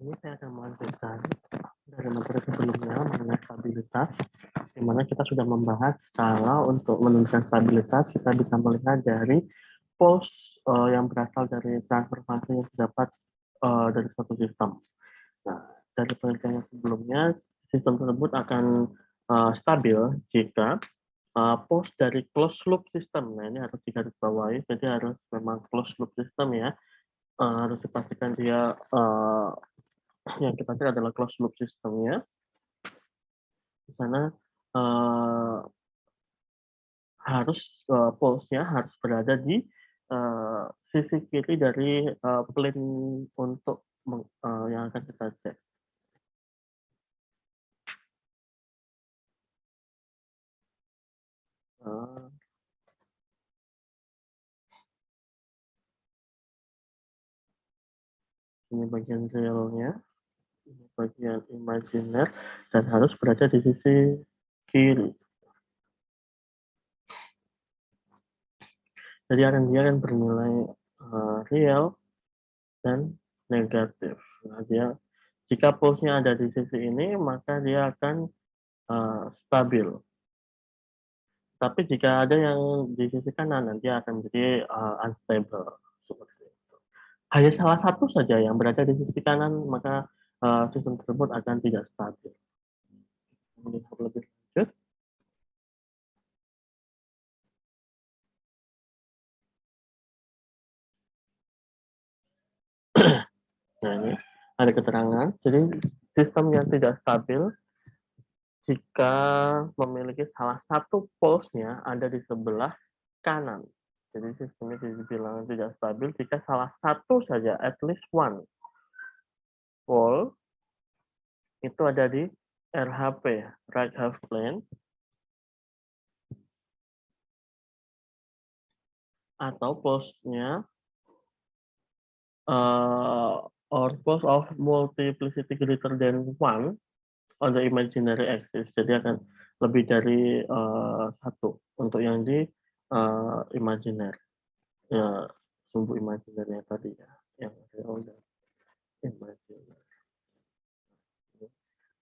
Ini saya akan melanjutkan dari materi sebelumnya mengenai stabilitas, di mana kita sudah membahas kalau untuk menentukan stabilitas kita bisa melihat dari poles yang berasal dari transformasi yang terdapat dari suatu sistem. Nah, dari penelitian yang sebelumnya, sistem tersebut akan stabil jika poles dari closed loop system. Nah, ini harus digarisbawahi, jadi harus memang closed loop system ya. Harus dipastikan dia yang kita cari adalah closed loop sistemnya. Di sana harus polesnya harus berada di sisi kiri dari plane untuk yang akan kita cek. Ini bagian realnya, ini bagian imajiner, dan harus berada di sisi kiri. Jadi dia akan bernilai real dan negatif. Nah, jika polesnya ada di sisi ini, maka dia akan stabil. Tapi jika ada yang di sisi kanan, nanti akan menjadi unstable. Seperti itu. Hanya salah satu saja yang berada di sisi kanan, maka sistem tersebut akan tidak stabil. Melihat lebih lanjut. Nah, ini ada keterangan. Jadi sistem yang tidak stabil jika memiliki salah satu polesnya ada di sebelah kanan. Jadi sistemnya dibilang tidak stabil jika salah satu saja, at least one pole itu ada di RHP, right half plane, atau polesnya or pose of multiplicity greater than one on the imaginary axis. Jadi akan lebih dari satu untuk yang di imaginer, ya, sumbu imajinernya tadi ya, yang real dan imaginer.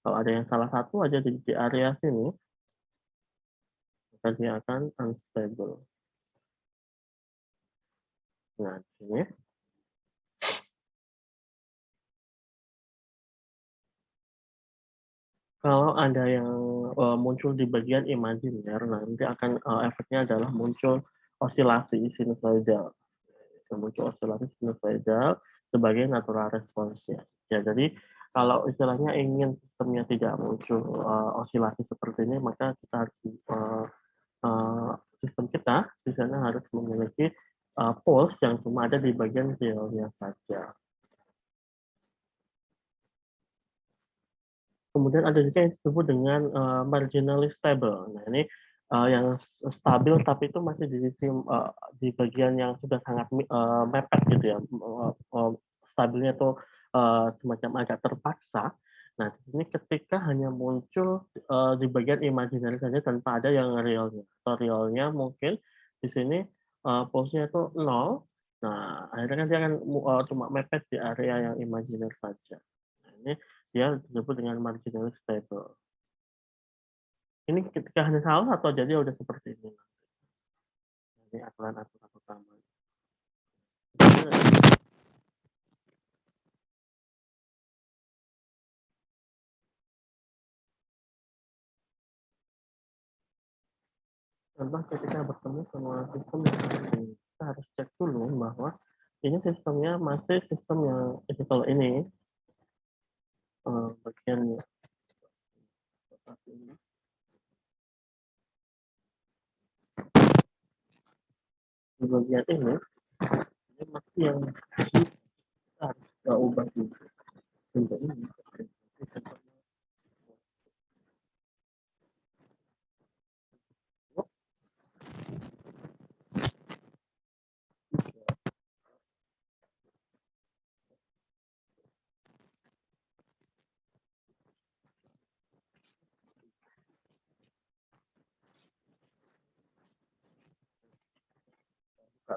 Kalau ada yang salah satu aja di area sini, maka dia akan unstable. Nah, di sini kalau ada yang muncul di bagian imajiner, nanti akan efeknya adalah muncul osilasi sinusoidal. Muncul osilasi sinusoidal sebagai natural response-nya. Ya, jadi kalau istilahnya ingin sistemnya tidak muncul osilasi seperti ini, maka kita harus sistem kita di sana harus memiliki pulse yang cuma ada di bagian realnya saja. Kemudian ada juga yang disebut dengan marginally stable. Nah, ini yang stabil tapi itu masih di sisi di bagian yang sudah sangat mepet gitu ya. Stabilnya itu semacam agak terpaksa. Nah, ini ketika hanya muncul di bagian imaginary saja tanpa ada yang realnya. Atau realnya mungkin di sini pulse-nya itu 0. Nah, akhirnya kan dia akan cuma mepet di area yang imajiner saja. Nah, ini dia disebut dengan marginally stable. Ini ketika hanya salah satu aja dia udah seperti ini. Ini aturan-aturan utama. Contoh ketika bertemu sama sistem yang seperti ini, kita harus cek dulu bahwa ini sistemnya masih sistem yang kalau ini bagiannya seperti ini. Di bagian ini masih yang kita harus ubah juga. Untuk ini buka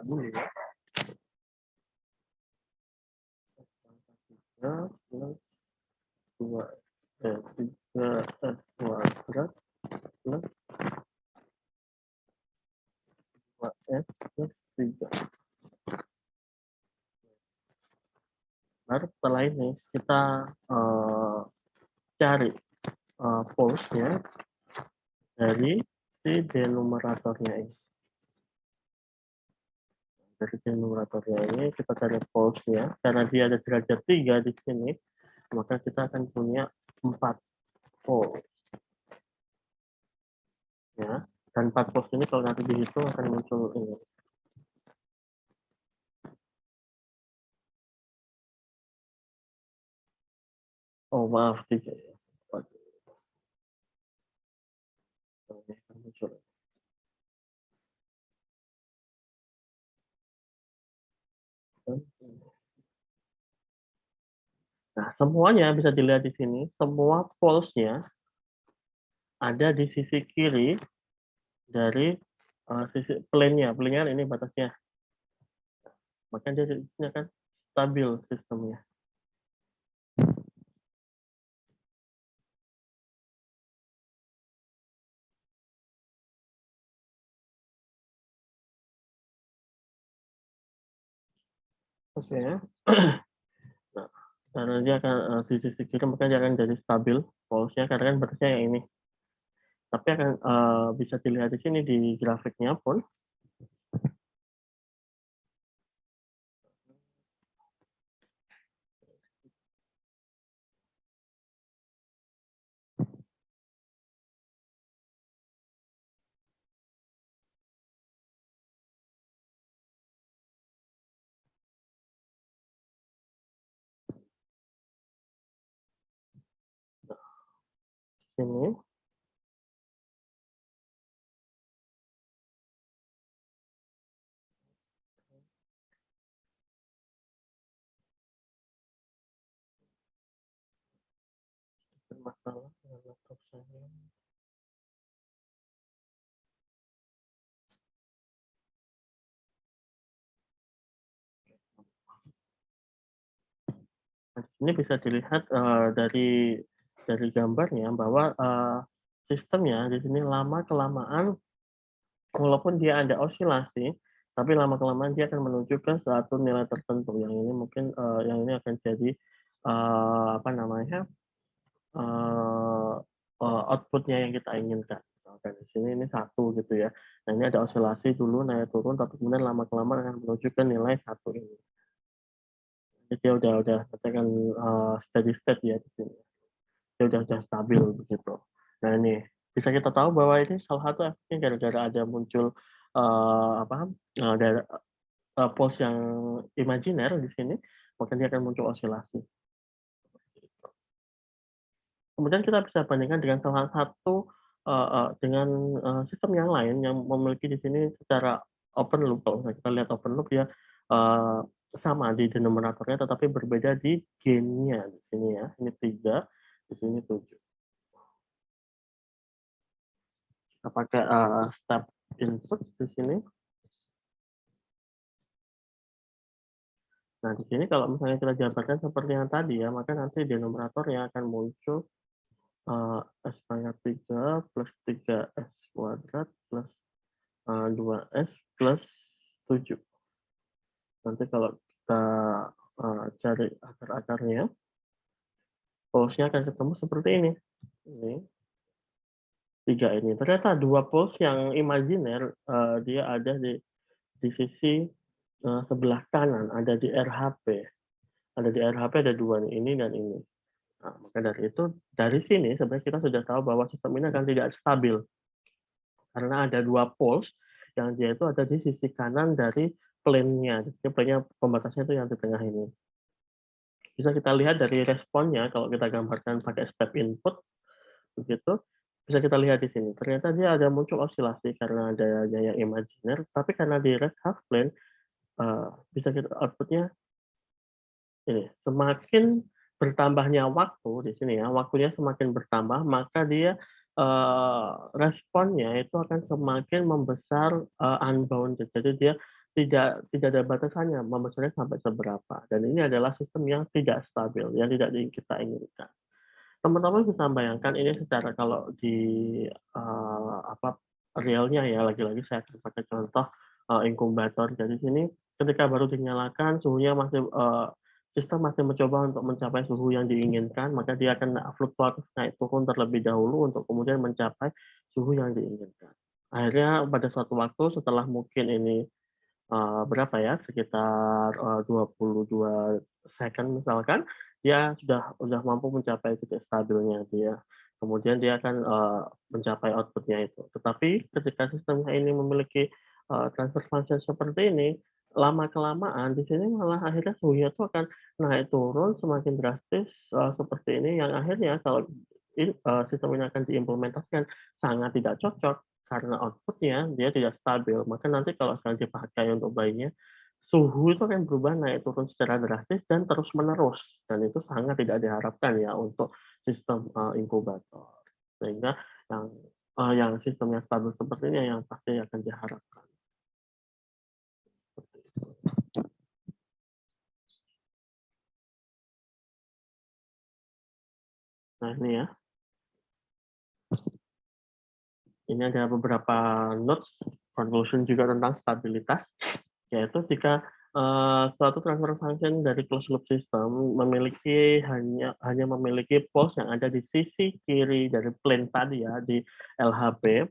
dulu ya. S plus 3. Baru setelah ini kita cari pulse-nya dari si denumeratornya ini. Dari denumeratornya ini kita cari pulse-nya. Karena dia ada derajat 3 di sini, maka kita akan punya 4 pulse. Ya. Dan 4 pulse ini kalau nanti dihitung akan muncul ini. Oh, maaf, 3 ya. Ini akan muncul. Nah, semuanya bisa dilihat di sini. Semua pulse-nya ada di sisi kiri dari sisi plane-nya. Plane-nya ini batasnya. Maka dia akan stabil sistemnya. Oke. Nah, karena dia akan di sisi kiri, maka dia akan jadi stabil pulse-nya karena kan batasnya yang ini. Tapi akan bisa dilihat di sini di grafiknya pun. Sini. Bermasalah dengan laptop saya. Nah, ini bisa dilihat dari gambarnya bahwa sistemnya di sini lama kelamaan, walaupun dia ada osilasi, tapi lama kelamaan dia akan menuju ke suatu nilai tertentu. Yang ini mungkin yang ini akan jadi apa namanya outputnya yang kita inginkan. Misalkan di sini ini 1 gitu ya. Nah ini ada osilasi dulu naik turun, tapi kemudian lama kelamaan akan menuju ke nilai 1 ini. Jadi dia udah katakan steady state ya di sini. Dia udah stabil begitu. Nah ini bisa kita tahu bahwa ini salah satu efeknya gara-gara ada muncul ada pulse yang imajiner di sini, maka dia akan muncul osilasi. Kemudian kita bisa bandingkan dengan salah satu dengan sistem yang lain yang memiliki di sini secara open loop. Kalau kita lihat open loop dia sama di denominatornya, tetapi berbeda di gain-nya di sini ya. Ini 3, di sini 7. Kita pakai step input di sini. Nah, di sini kalau misalnya kita jabarkan seperti yang tadi ya, maka nanti denominatornya akan muncul S pangkat 3 plus 3S kuadrat plus 2S plus 7. Nanti kalau kita cari akar-akarnya, pulse-nya akan ketemu seperti ini. Ini 3 ini. Ternyata 2 pulse yang imajiner dia ada di sisi sebelah kanan, ada di RHP. Ada di RHP ada 2 nih, ini dan ini. Nah, maka dari itu, dari sini sebenarnya kita sudah tahu bahwa sistem ini akan tidak stabil. Karena ada 2 pulse yang dia itu ada di sisi kanan dari plane-nya. Jadi plane-nya pembatasnya itu yang di tengah ini. Bisa kita lihat dari responnya kalau kita gambarkan pakai step input begitu, bisa kita lihat di sini. Ternyata dia ada muncul osilasi karena ada yang imajiner, tapi karena di rest half plane bisa kita outputnya ini semakin bertambahnya waktu di sini ya, waktunya semakin bertambah, maka dia responnya itu akan semakin membesar unbounded. Jadi dia tidak ada batasannya membesarnya sampai seberapa. Dan ini adalah sistem yang tidak stabil, yang tidak kita inginkan. Teman-teman bisa bayangkan ini secara kalau di apa realnya ya, lagi-lagi saya akan pakai contoh inkubator. Jadi sini ketika baru dinyalakan suhunya masih sistem masih mencoba untuk mencapai suhu yang diinginkan, maka dia akan fluktuatif naik turun terlebih dahulu untuk kemudian mencapai suhu yang diinginkan. Akhirnya pada suatu waktu setelah mungkin ini berapa ya, sekitar 22 second misalkan, dia sudah mampu mencapai titik stabilnya dia. Kemudian dia akan mencapai outputnya itu. Tetapi ketika sistemnya ini memiliki transfer function seperti ini, lama-kelamaan di sini malah akhirnya suhunya itu akan naik turun semakin drastis seperti ini, yang akhirnya kalau sistem ini akan diimplementasikan sangat tidak cocok karena outputnya dia tidak stabil. Maka nanti kalau sekarang dipakai untuk bayinya, suhu itu akan berubah naik turun secara drastis dan terus menerus, dan itu sangat tidak diharapkan ya untuk sistem inkubator. Sehingga yang sistemnya stabil seperti ini yang pasti akan diharapkan. Nah ini ya, ini ada beberapa notes conclusion juga tentang stabilitas, yaitu jika suatu transfer function dari closed loop system memiliki hanya memiliki pulse yang ada di sisi kiri dari plane tadi ya, di LHP,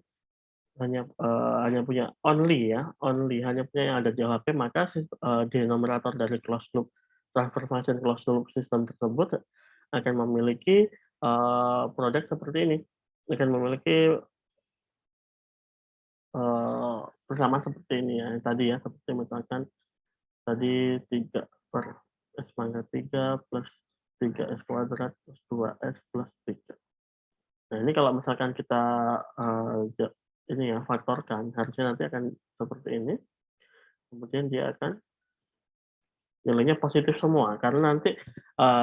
hanya punya only hanya punya yang ada di LHP, maka denominator dari closed loop transfer function closed loop system tersebut akan memiliki produk seperti ini, akan memiliki persamaan seperti ini ya, tadi ya, seperti misalkan tadi 3 per S pangkat 3 plus 3S kuadrat plus 2S plus 3. Nah ini kalau misalkan kita ini ya faktorkan, harusnya nanti akan seperti ini, kemudian dia akan nilainya positif semua, karena nanti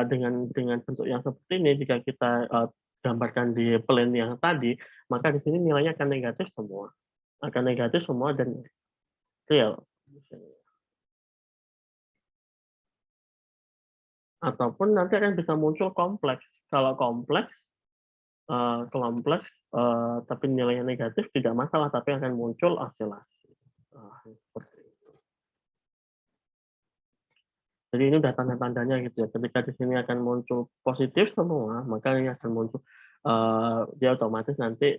dengan bentuk yang seperti ini, jika kita gambarkan di plane yang tadi, maka di sini nilainya akan negatif semua dan real. Ataupun nanti akan bisa muncul kompleks. Kalau kompleks, tapi nilainya negatif tidak masalah, tapi akan muncul osilasi. Seperti itu. Jadi ini udah tanda-tandanya gitu ya. Ketika di sini akan muncul positif semua, maka ini akan muncul dia otomatis nanti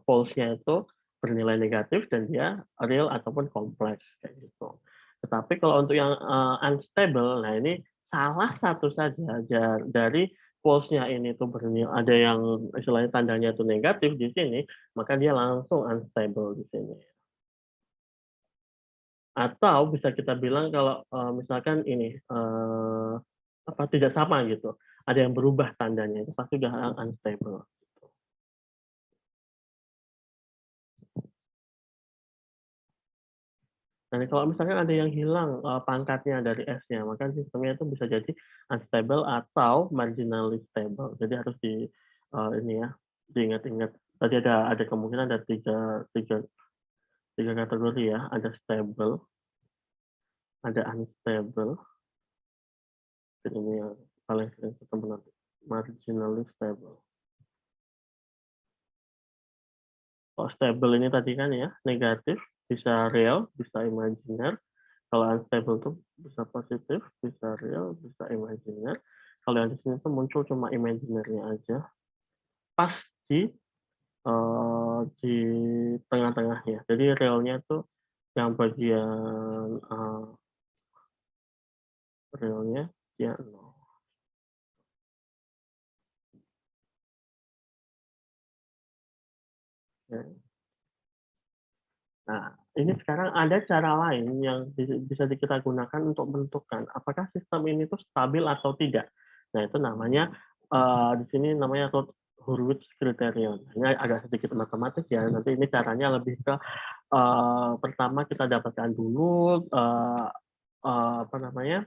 pulse-nya itu bernilai negatif dan dia real ataupun kompleks kayak gitu. Tetapi kalau untuk yang unstable, nah ini salah satu saja dari pulse-nya ini tuh bernilai, ada yang istilahnya tandanya itu negatif di sini, maka dia langsung unstable di sini. Atau bisa kita bilang kalau misalkan ini tidak sama gitu, ada yang berubah tandanya, itu pasti sudah unstable. Dan kalau misalkan ada yang hilang pangkatnya dari S-nya, maka sistemnya itu bisa jadi unstable atau marginally stable. Jadi harus ini ya, diingat-ingat. Tadi ada kemungkinan ada tiga kategori ya, ada stable, ada unstable, dan ini yang paling sering ketemu nanti, marginally stable. Kalau stable ini tadi kan ya, negatif, bisa real, bisa imajiner. Kalau unstable itu bisa positif, bisa real, bisa imajiner. Kalau yang di sini tuh muncul cuma imajinernya aja. Pas di tengah-tengahnya. Jadi realnya tuh yang bagian realnya dia 0. Ya. Nah, ini sekarang ada cara lain yang bisa kita gunakan untuk menentukan apakah sistem ini tuh stabil atau tidak. Nah, itu namanya di sini namanya Hurwitz criterion. Ini agak sedikit matematis ya. Nanti ini caranya lebih ke pertama kita dapatkan dulu apa namanya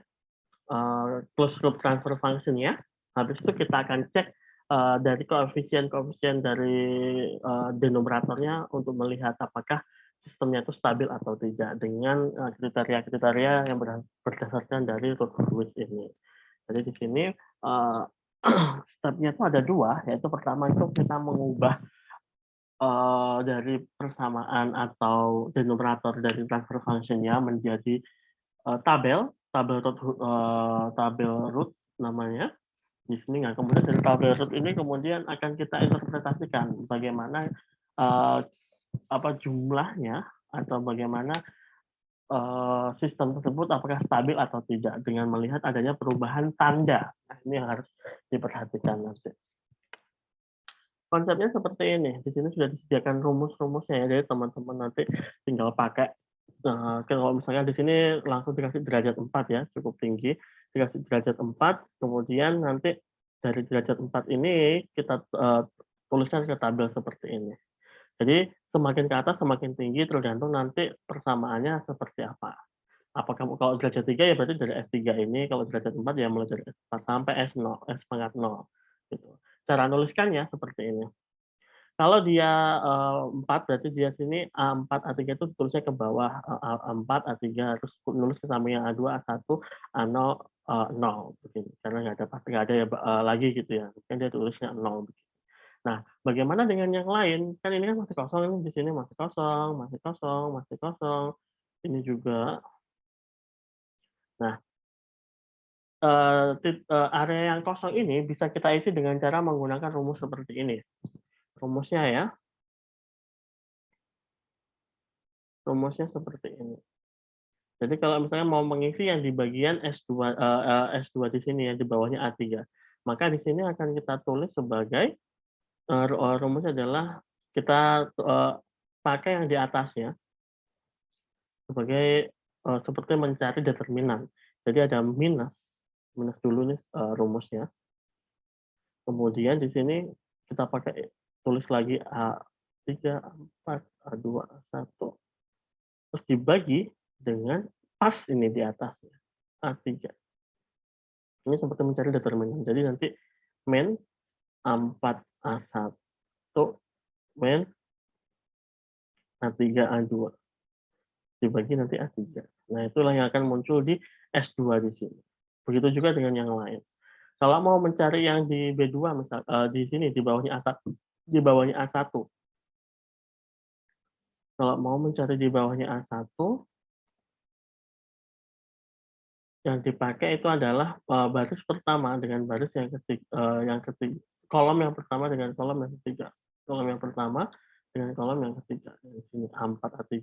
closed loop transfer function ya. Habis itu kita akan cek dari koefisien dari denominatornya untuk melihat apakah sistemnya itu stabil atau tidak dengan kriteria-kriteria yang berdasarkan dari Hurwitz ini. Jadi di sini stepnya itu ada dua, yaitu pertama itu kita mengubah dari persamaan atau denominator dari transfer function-nya menjadi tabel root namanya di sini. Nah, kemudian dari tabel root ini kemudian akan kita interpretasikan bagaimana uh, apa jumlahnya atau bagaimana sistem tersebut apakah stabil atau tidak dengan melihat adanya perubahan tanda. Nah, ini yang harus diperhatikan nanti. Konsepnya seperti ini. Di sini sudah disediakan rumus-rumusnya ya. Jadi teman-teman nanti tinggal pakai. Kalau misalnya di sini langsung dikasih derajat 4 ya, cukup tinggi. Dikasih derajat 4, kemudian nanti dari derajat 4 ini kita tuliskan ke tabel seperti ini. Jadi semakin ke atas semakin tinggi tergantung nanti persamaannya seperti apa. Apakah kalau derajat 3 ya berarti dari S3 ini, kalau derajat 4 ya mulai dari S4 sampai S0, S pangkat 0. Gitu. Cara nuliskannya seperti ini. Kalau dia 4 berarti dia sini A4, A3 itu tulisnya ke bawah, A4, A3, terus nulis ke samping yang A2, A1, A0, 0 begini. Karena nggak ada pasti nggak ada ya lagi gitu ya. Kan dia tulisnya 0. Nah, bagaimana dengan yang lain? Kan ini kan masih kosong, ini di sini masih kosong, masih kosong, masih kosong. Ini juga. Nah, area yang kosong ini bisa kita isi dengan cara menggunakan rumus seperti ini. Rumusnya ya, rumusnya seperti ini. Jadi kalau misalnya mau mengisi yang di bagian S2 S2 di sini ya, di bawahnya A3, maka di sini akan kita tulis sebagai rumusnya adalah kita pakai yang di atasnya sebagai seperti mencari determinan. Jadi ada minus, minus dulu nih rumusnya. Kemudian di sini kita pakai tulis lagi A3, A4, A2, A1. Terus dibagi dengan pas ini di atasnya, A3. Ini seperti mencari determinan. Jadi nanti min A4, A1, min A3, A2. Dibagi nanti A3. Nah, itulah yang akan muncul di S2 di sini. Begitu juga dengan yang lain. Kalau mau mencari yang di B2 misal di sini di bawahnya A1, di bawahnya A1. Kalau mau mencari di bawahnya A1, yang dipakai itu adalah baris pertama dengan baris yang ketiga, kolom yang pertama dengan kolom yang ketiga, kolom yang pertama dengan kolom yang ketiga. Di sini A4, A3,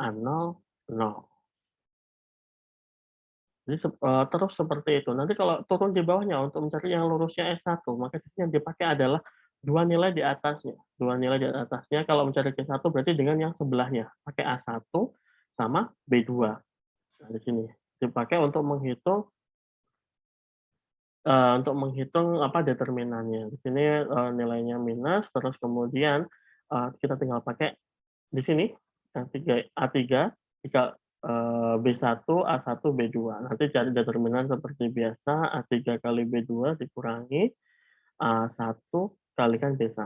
A0, 0. Jadi terus seperti itu. Nanti kalau turun di bawahnya untuk mencari yang lurusnya S1, maka yang dipakai adalah dua nilai di atasnya. Dua nilai di atasnya kalau mencari C1 berarti dengan yang sebelahnya. Pakai A1 sama B2. Nah, di sini dipakai untuk menghitung apa determinannya. Di sini nilainya minus, terus kemudian kita tinggal pakai di sini A3, jika B1, A1, B2. Nanti cari determinan seperti biasa, A3 kali B2 dikurangi A1 kalikan B1.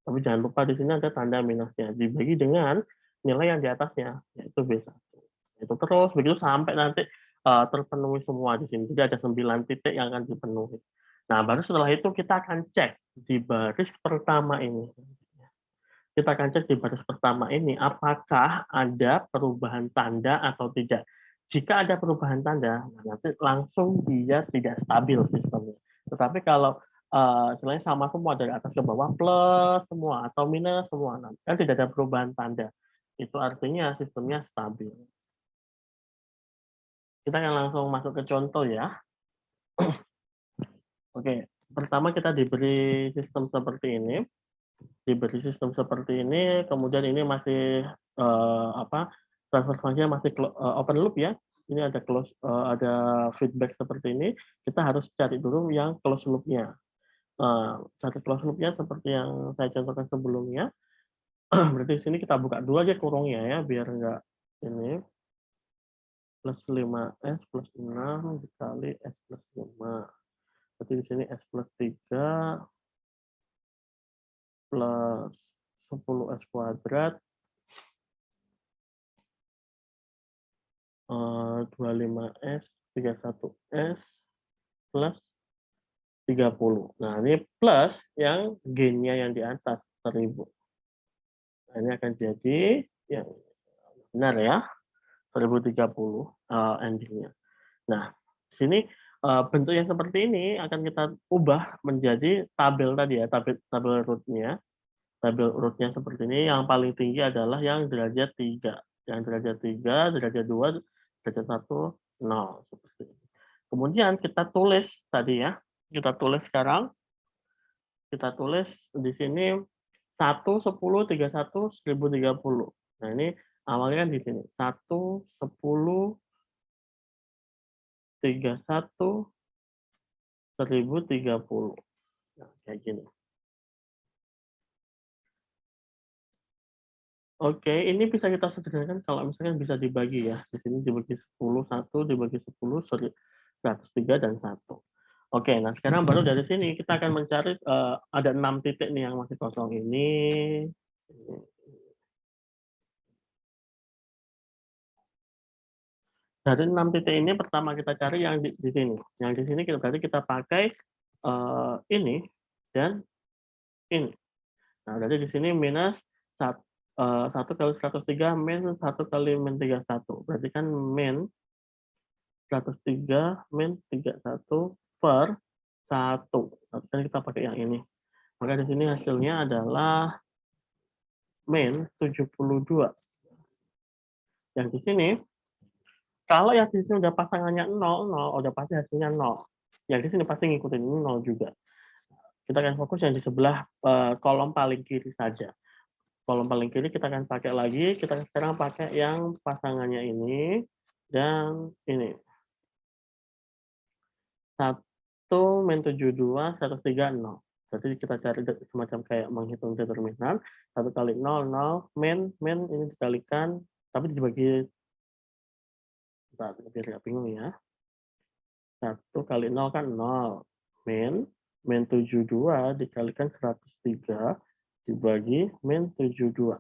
Tapi jangan lupa di sini ada tanda minusnya, dibagi dengan nilai yang di atasnya, yaitu B1. Itu terus, begitu sampai nanti terpenuhi semua di sini. Jadi ada 9 titik yang akan dipenuhi. Nah, baru setelah itu kita akan cek di baris pertama ini. Kita akan cek di baris pertama ini apakah ada perubahan tanda atau tidak. Jika ada perubahan tanda, nanti langsung dia tidak stabil sistemnya. Tetapi kalau selain sama semua dari atas ke bawah plus semua atau minus semua, kan tidak ada perubahan tanda. Itu artinya sistemnya stabil. Kita akan langsung masuk ke contoh ya. Oke, pertama kita diberi sistem seperti ini. Diberi sistem seperti ini, kemudian ini masih transfer function-nya masih open loop ya. Ini ada ada feedback seperti ini. Kita harus cari dulu yang close loop-nya. Cari close loop-nya seperti yang saya contohkan sebelumnya. Berarti di sini kita buka dulu aja kurungnya ya, biar enggak ini plus 5S plus 6 dikali S plus 5. Berarti di sini S plus 3 plus 10S kuadrat 25S 31S plus 30. Nah, ini plus yang gainnya yang di atas 1000. Nah, ini akan jadi yang benar ya, 1030 endingnya. Nah, di sini bentuk yang seperti ini akan kita ubah menjadi tabel tadi ya, tabel rootnya. Tabel rootnya seperti ini, yang paling tinggi adalah yang derajat 3. Yang derajat 3, derajat 2, derajat 1, 0. Seperti ini. Kemudian kita tulis tadi ya, kita tulis sekarang, kita tulis di sini 1, 10, 31, 1030. Nah, ini awalnya kan di sini. 1, 10, 31, 1030. Nah, kayak gini. Oke, ini bisa kita sederhanakan kalau misalkan bisa dibagi ya. Di sini dibagi 10, 1, dibagi 10, 103, dan 1. Oke, nah sekarang baru dari sini kita akan mencari, ada 6 titik nih yang masih kosong ini. Dari 6 titik ini pertama kita cari yang di sini. Yang di sini berarti kita pakai ini dan ini. Nah, berarti di sini minus 1 kali 103 min 1 kali min 31. Berarti kan min 103 min 31 per 1. Kan kita pakai yang ini. Maka di sini hasilnya adalah min 72. Yang di sini, kalau yang di sini udah pasangannya 0, 0, udah pasti hasilnya 0. Yang di sini pasti ngikutin ini 0 juga. Kita akan fokus yang di sebelah kolom paling kiri saja. Kolom paling kiri kita akan pakai lagi, kita sekarang pakai yang pasangannya ini dan ini. 1 min 72, 103, 0. Jadi kita cari semacam kayak menghitung determinan. 1 kali 0, 0, min ini dikalikan, tapi dibagi, biar nggak bingung ya. 1 kali 0 kan 0. Min 72 dikalikan 103 dibagi min 72.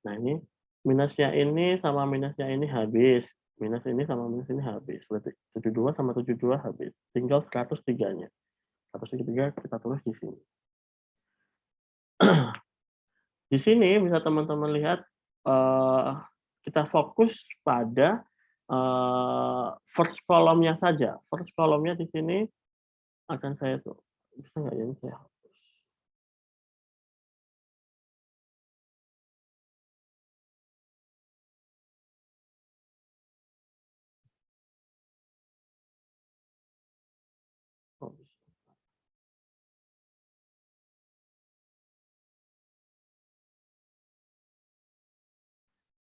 Nah, ini minusnya ini sama minusnya ini habis. Minus ini sama minus ini habis. Berarti 72 sama 72 habis. Tinggal 103-nya. 103 kita tulis di sini. Di sini bisa teman-teman lihat, kita fokus pada first column-nya saja. First column-nya di sini akan saya tuh, bisa nggak ya ini saya hapus. Oh, bisa.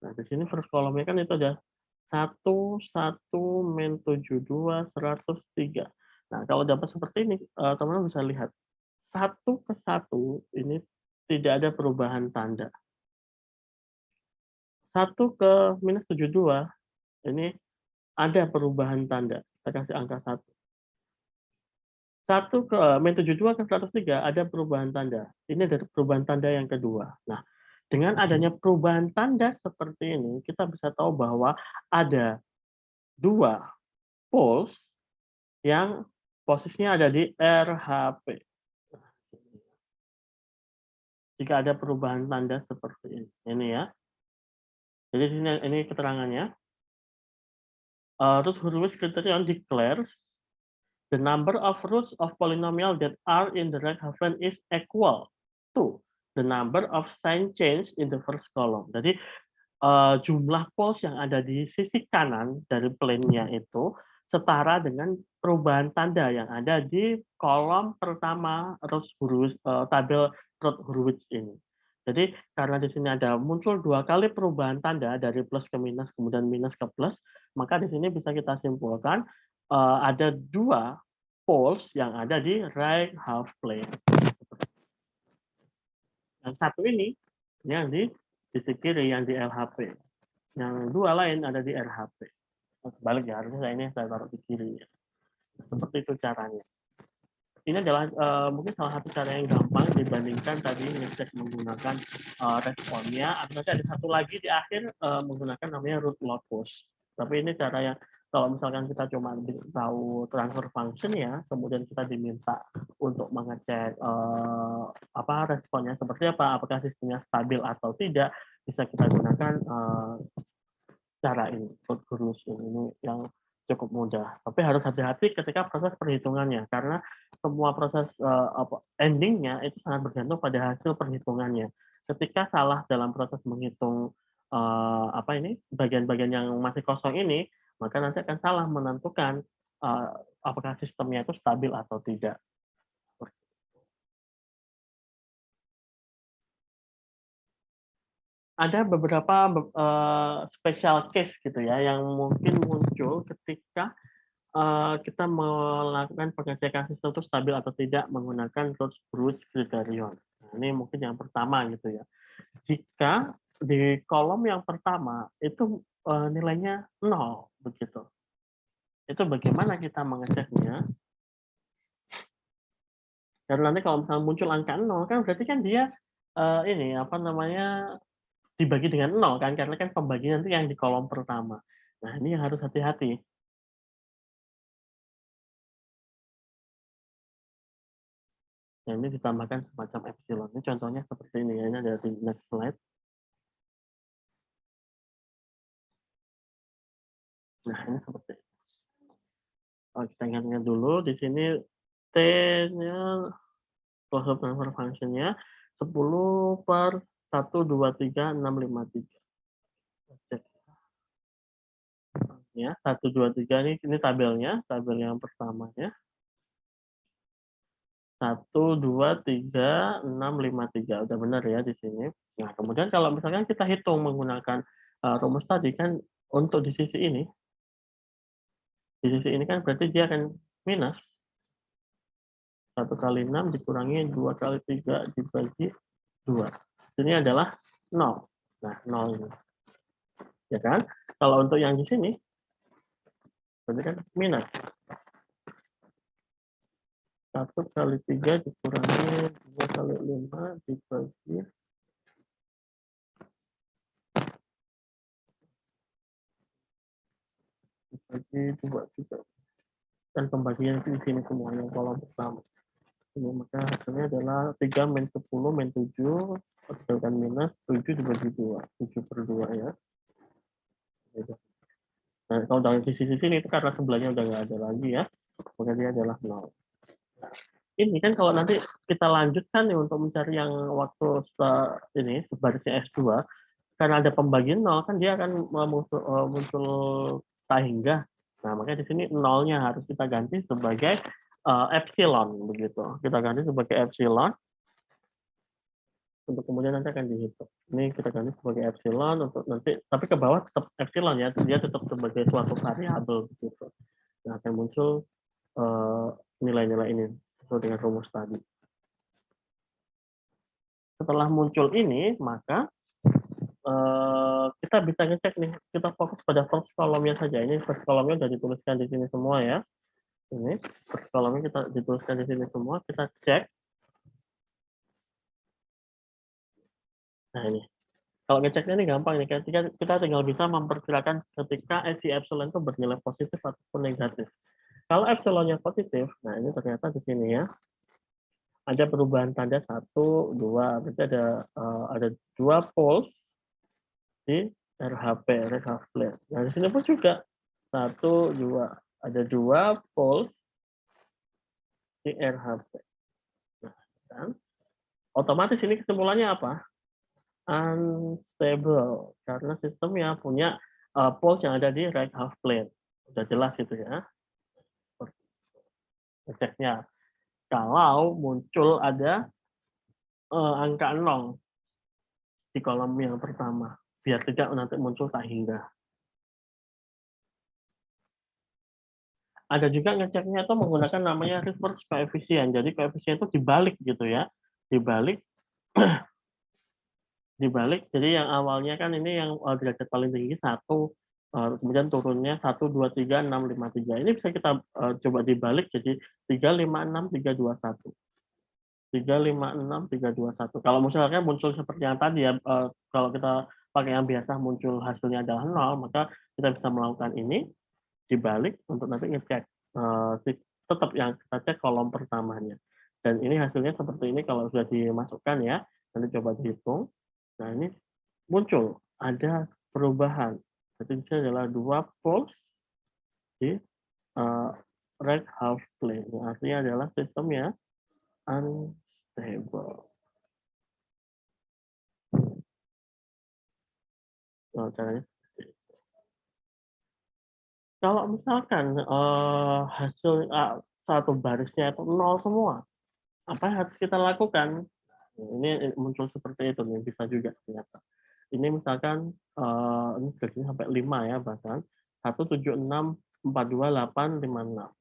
Nah, di sini first column-nya kan itu ada 1, 1, min 72, 103. Nah, kalau dapat seperti ini, teman-teman bisa lihat. 1 ke 1 ini tidak ada perubahan tanda. 1 ke minus 72 ini ada perubahan tanda. Kita kasih angka 1. 1 ke min 72 ke 103 ada perubahan tanda. Ini ada perubahan tanda yang kedua. Nah, dengan adanya perubahan tanda seperti ini, kita bisa tahu bahwa ada 2 poles yang posisinya ada di RHP. Jika ada perubahan tanda seperti ini. Ini ya. Jadi ini keterangannya. Root Hurwitz criterion declares the number of roots of polynomial that are in the right half plane is equal to the number of sign change in the first column. Jadi jumlah poles yang ada di sisi kanan dari plane-nya itu setara dengan perubahan tanda yang ada di kolom pertama tabel Root Hurwitz ini. Jadi karena di sini ada muncul 2 kali perubahan tanda dari plus ke minus kemudian minus ke plus, maka di sini bisa kita simpulkan ada 2 poles yang ada di right half plane. Yang satu ini yang di sisi kiri yang di LHP. Yang 2 lain ada di RHP. Sebalik ya, harusnya ini saya taruh di kiri. Seperti itu caranya. Ini adalah mungkin salah satu cara yang gampang dibandingkan tadi ngecek menggunakan responnya. Atau nanti ada satu lagi di akhir menggunakan namanya root locus. Tapi ini cara yang Kalau misalkan kita cuma tahu transfer function ya, kemudian kita diminta untuk mengecek apa responnya seperti apa, apakah sistemnya stabil atau tidak, bisa kita gunakan cara ini, Code ini yang cukup mudah. Tapi harus hati-hati ketika proses perhitungannya, karena semua proses endingnya itu sangat bergantung pada hasil perhitungannya. Ketika salah dalam proses menghitung apa ini bagian-bagian yang masih kosong ini, maka nanti akan salah menentukan apakah sistemnya itu stabil atau tidak. Ada beberapa special case gitu ya yang mungkin muncul ketika kita melakukan pengecekan sistem itu stabil atau tidak menggunakan Roach-Bruce criterion. Nah, ini mungkin yang pertama gitu ya. Jika di kolom yang pertama itu nilainya 0 begitu. Itu bagaimana kita mengeceknya? Dan nanti kalau misalnya muncul angka 0 kan berarti kan dia ini apa namanya dibagi dengan 0 kan, karena kan pembagian nanti yang di kolom pertama. Nah, ini harus hati-hati. Nah, ini ditambahkan semacam epsilon. Ini contohnya seperti ini ya. Ini ada di next slide. Nah, ini seperti ini. Oh, kita ingat-ingat dulu. Di sini T-nya, closure transfer function-nya 10 per 1, 2, 3, 6, 5, 3. Cek. Ya, 1, 2, 3 ini tabelnya. Tabel yang pertamanya. 1, 2, 3, 6, 5, 3. Udah benar ya di sini. Nah, kemudian kalau misalkan kita hitung menggunakan rumus tadi kan untuk di sisi ini kan berarti dia akan minus 1 kali 6 dikurangi 2 kali 3 dibagi 2. Ini adalah 0. Nah, 0 ini. Ya kan? Kalau untuk yang di sini, berarti kan minus 1 kali 3 dikurangi 2 kali 5 dibagi 2 juga. Dan pembagian di sini semuanya kolom pertama. Ini maka hasilnya adalah 3 min 10 min 7 hasilkan minus 7 dibagi 2. 7 per 2 ya. Nah, kalau dari sisi sini itu karena sebelahnya udah nggak ada lagi ya, maka dia adalah 0. Nah, ini kan kalau nanti kita lanjutkan nih untuk mencari yang waktu ini sebarisnya S2, karena ada pembagian 0 kan dia akan muncul sehingga. Nah, makanya di sini nolnya harus kita ganti sebagai epsilon begitu. Kita ganti sebagai epsilon untuk kemudian nanti akan dihitung. Ini kita ganti sebagai epsilon untuk nanti, tapi ke bawah tetap epsilon ya, dia tetap sebagai suatu variabel begitu. Nah, akan muncul nilai-nilai ini sesuai dengan rumus tadi. Setelah muncul ini, maka kita bisa ngecek nih, kita fokus pada first column-nya saja. Ini first column-nya sudah dituliskan di sini semua ya. Ini first column-nya kita dituliskan di sini semua, kita cek. Nah, ini. Kalau ngeceknya ini gampang nih, ketika kita tinggal bisa memperkirakan ketika si epsilon itu bernilai positif ataupun negatif. Kalau epsilonnya positif, nah ini ternyata di sini ya, ada perubahan tanda 1, 2, berarti ada 2 poles di RHP, rate half plane. Nah, di sini pun juga 1, 2, ada 2 poles di RHP. Nah, kan? Otomatis ini kesimpulannya apa? Unstable, karena sistemnya punya poles yang ada di right half plane. Sudah jelas itu ya. Ceknya. Kalau muncul ada angka 0 di kolom yang pertama, biar tidak nanti muncul tak hingga. Ada juga ngeceknya itu menggunakan namanya reverse coefficient. Jadi koefisien itu dibalik gitu ya. Dibalik dibalik. Jadi yang awalnya kan ini yang derajat paling tinggi 1, kemudian turunnya 1, 2, 3, 6, 5, 3. Ini bisa kita coba dibalik jadi 3, 5, 6, 3, 2, 1. 3, 5, 6, 3, 2, 1. Kalau misalnya muncul seperti yang tadi ya, kalau kita pakai yang biasa muncul hasilnya adalah 0, maka kita bisa melakukan ini. dibalik untuk nanti ngecek tetap yang kita cek kolom pertamanya. Dan ini hasilnya seperti ini kalau sudah dimasukkan ya. Nanti coba dihitung. Nah, ini muncul ada perubahan. Jadi ini adalah 2 poles di right half plane. Yang artinya adalah sistemnya unstable. Nah, caranya. Kalau misalkan hasil satu barisnya itu 0 semua, apa yang harus kita lakukan? Ini muncul seperti itu nih, bisa juga ternyata. Ini misalkan ini gajinya sampai 5 ya bahkan 1764286.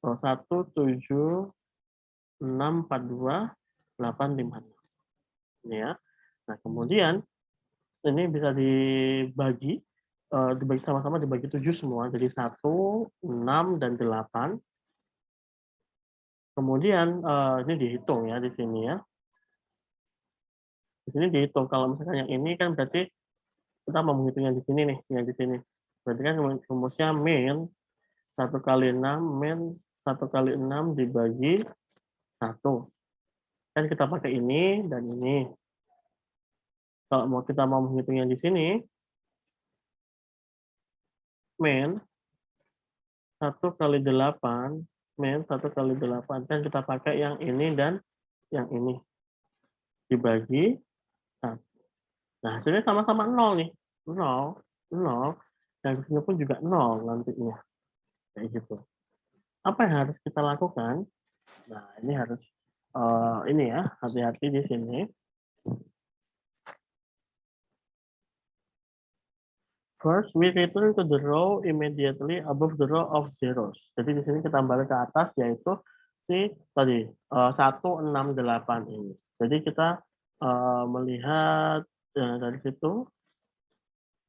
1764286. Ini ya. Nah, kemudian ini bisa dibagi sama-sama dibagi 7 semua. Jadi 1, 6 dan 8. Kemudian ini dihitung ya di sini ya. Di sini dihitung kalau misalkan yang ini kan berarti kita mau menghitung yang di sini nih, yang di sini. Berarti kan rumusnya min 1 kali 6 min 1 kali 6 dibagi 1. Kan kita pakai ini dan ini. Kalau kita mau menghitung yang di sini, min 1 kali 8 min 1 kali 8. Kan kita pakai yang ini dan yang ini. Dibagi 1. Nah, hasilnya sama-sama 0 nih. 0, 0. Yang di sini pun juga 0 nantinya. Kayak gitu. Apa yang harus kita lakukan? Nah, ini harus ini ya, hati-hati di sini. First, we return to the row immediately above the row of zeros. Jadi di sini kita balik ke atas, yaitu si tadi 168 ini. Jadi kita melihat dari situ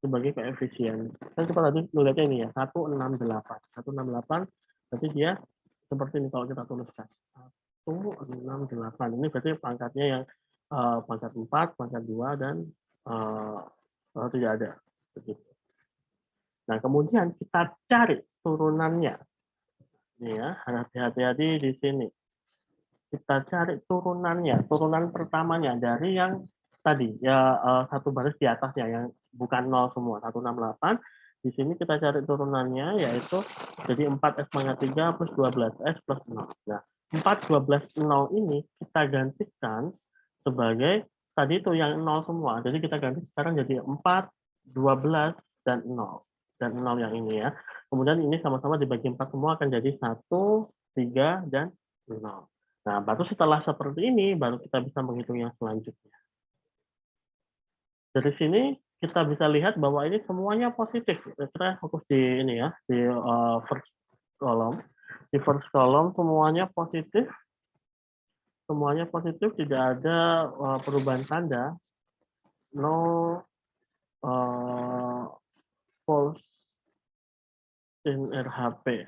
sebagai koefisien. Kan kita tadi melihatnya ini ya, 168. 168, berarti dia seperti ini kalau kita tuliskan. 168. Ini berarti pangkatnya yang pangkat 4, pangkat 2, dan tidak ada. Begitu. Nah, kemudian kita cari turunannya. Ini ya, hati-hati di sini. Kita cari turunannya, turunan pertamanya dari yang tadi ya satu baris di atasnya yang bukan 0 semua, 168. Di sini kita cari turunannya yaitu jadi 4S pangkat 3 plus 12S plus 0. Nah, 4, 12, 0 ini kita gantikan sebagai tadi itu yang 0 semua. Jadi kita ganti sekarang jadi 4, 12, dan 0. Dan 0 yang ini ya. Kemudian ini sama-sama dibagi 4 semua akan jadi 1, 3, dan 0. Nah, baru setelah seperti ini, baru kita bisa menghitung yang selanjutnya. Dari sini kita bisa lihat bahwa ini semuanya positif. Kita fokus di ini ya, di first column. Di first column semuanya positif. Semuanya positif, tidak ada perubahan tanda. No false in RHP.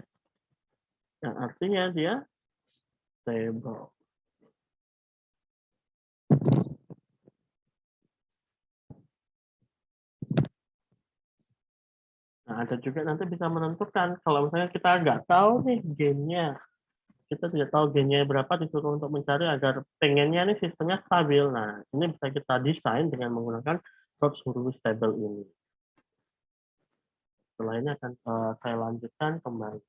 Yang artinya dia stable. Nah, ada juga nanti bisa menentukan kalau misalnya kita nggak tahu nih gainnya, kita tidak tahu gainnya berapa, disuruh untuk mencari agar pengennya nih sistemnya stabil. Nah, ini bisa kita desain dengan menggunakan Rhodes-Hurwitz table ini. Setelah ini akan saya lanjutkan kembali.